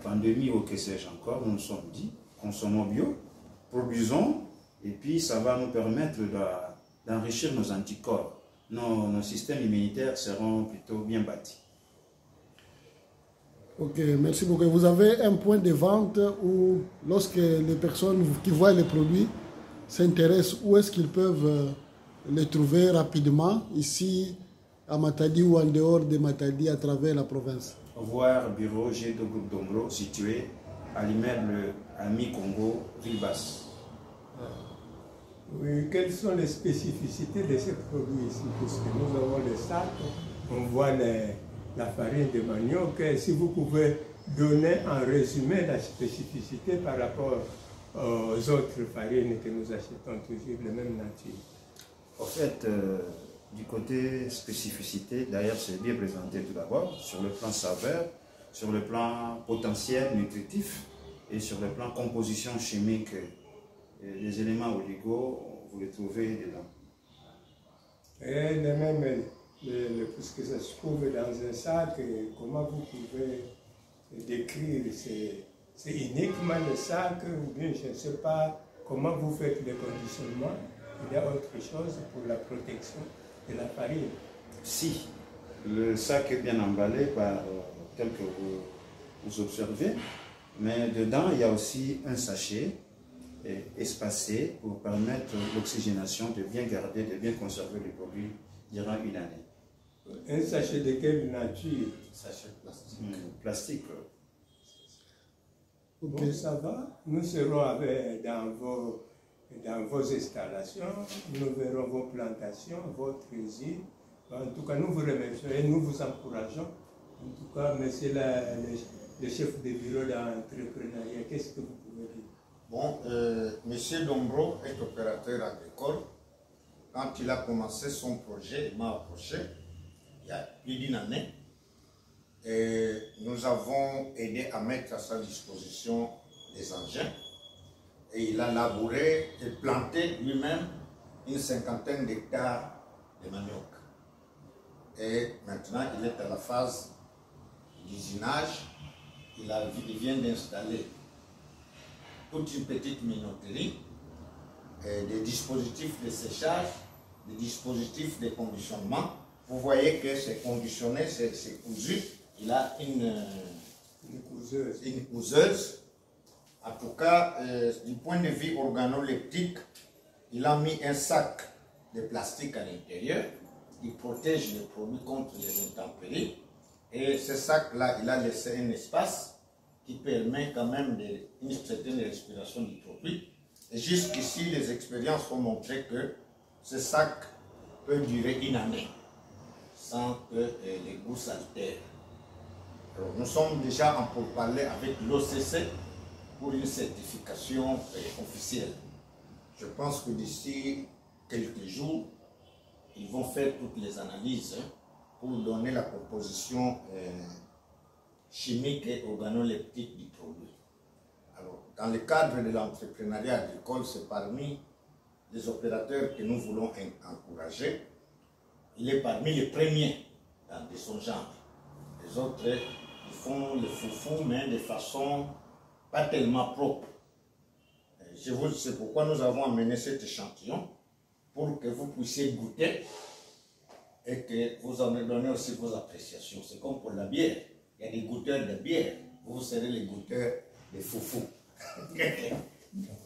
pandémie ou que sais-je encore, nous nous sommes dit, consommons bio, produisons, et puis ça va nous permettre d'enrichir nos anticorps. Nos systèmes immunitaires seront plutôt bien bâtis. Ok, merci beaucoup. Vous avez un point de vente où, lorsque les personnes qui voient les produits s'intéressent, où est-ce qu'ils peuvent les trouver rapidement, ici à Matadi ou en dehors de Matadi, à travers la province? Voir bureau G de Groupe Dombro situé à l'immeuble Ami Congo, Ville-Basse. Oui, quelles sont les spécificités de ces produits ici? Parce que nous avons les sacs, on voit la farine de manioc. Si vous pouvez donner en résumé la spécificité par rapport aux autres farines que nous achetons toujours de même nature. En fait, du côté spécificité, d'ailleurs c'est bien présenté tout d'abord, sur le plan saveur, sur le plan potentiel nutritif et sur le plan composition chimique, les éléments oligo, vous les trouvez dedans. Et même, puisque ça se trouve dans un sac, comment vous pouvez décrire? C'est uniquement le sac ou bien je ne sais pas comment vous faites le conditionnement? Il y a autre chose pour la protection de la farine? Si, le sac est bien emballé tel que vous observez, mais dedans il y a aussi un sachet espacé pour permettre l'oxygénation, de bien garder, de bien conserver le produit durant une année. Un sachet de quelle nature? Sachet plastique. Plastique. Okay. Bon, ça va. Nous serons dans vos installations, nous verrons vos plantations, votre usine. En tout cas, nous vous remercions et nous vous encourageons. En tout cas, monsieur le chef de bureau d'entrepreneuriat, qu'est-ce que vous pouvez dire? Bon, monsieur Dombro est opérateur agricole. Quand il a commencé son projet, il m'a approché il y a plus d'une année. Et nous avons aidé à mettre à sa disposition des engins. Et il a labouré et planté lui-même une 50aine d'hectares de manioc. Et maintenant, il est à la phase d'usinage. Il vient d'installer toute une petite minoterie, des dispositifs de séchage, des dispositifs de conditionnement. Vous voyez que c'est conditionné, c'est cousu. Il a une couseuse. En tout cas, du point de vue organoleptique, il a mis un sac de plastique à l'intérieur. Il protège les produits contre les intempéries. Et ce sac-là, il a laissé un espace qui permet quand même une certaine respiration du produit. Et jusqu'ici, les expériences ont montré que ce sac peut durer une année sans que les goûts s'altèrent. Nous sommes déjà en pourparlers avec l'OCC pour une certification officielle. Je pense que d'ici quelques jours, ils vont faire toutes les analyses pour donner la composition chimique et organoleptique du produit. Alors, dans le cadre de l'entrepreneuriat agricole, c'est parmi les opérateurs que nous voulons encourager. Il est parmi les premiers de son genre. Les autres, ils font le foufou, mais de façon pas tellement propre. C'est pourquoi nous avons amené cet échantillon pour que vous puissiez goûter et que vous en donnez aussi vos appréciations. C'est comme pour la bière. Il y a des goûteurs de bière. Vous serez les goûteurs de foufou.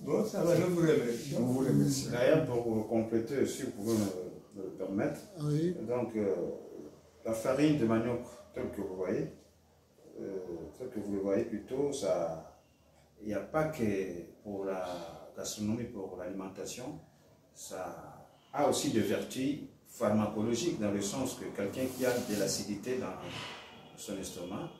Bon, ça va, nous vous remercions. Nous vous remercions. D'ailleurs, pour compléter, si vous pouvez me le permettre, oui. Donc la farine de manioc, telle que vous le voyez plutôt, il n'y a pas que pour la gastronomie, pour l'alimentation, ça a aussi des vertus pharmacologiques dans le sens que quelqu'un qui a de l'acidité dans son estomac,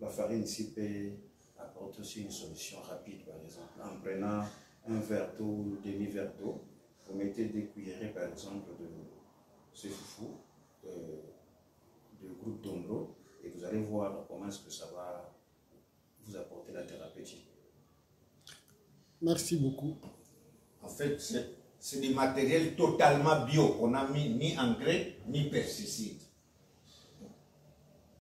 la farine ici peut apporter aussi une solution rapide, par exemple. En prenant un verre d'eau, demi-verre d'eau, vous mettez des cuillerées, par exemple, de ce foufou, du groupe Dombro, et vous allez voir comment est-ce que ça va vous apporter la thérapeutique. Merci beaucoup. En fait, c'est du matériel totalement bio. On n'a mis ni engrais ni pesticides.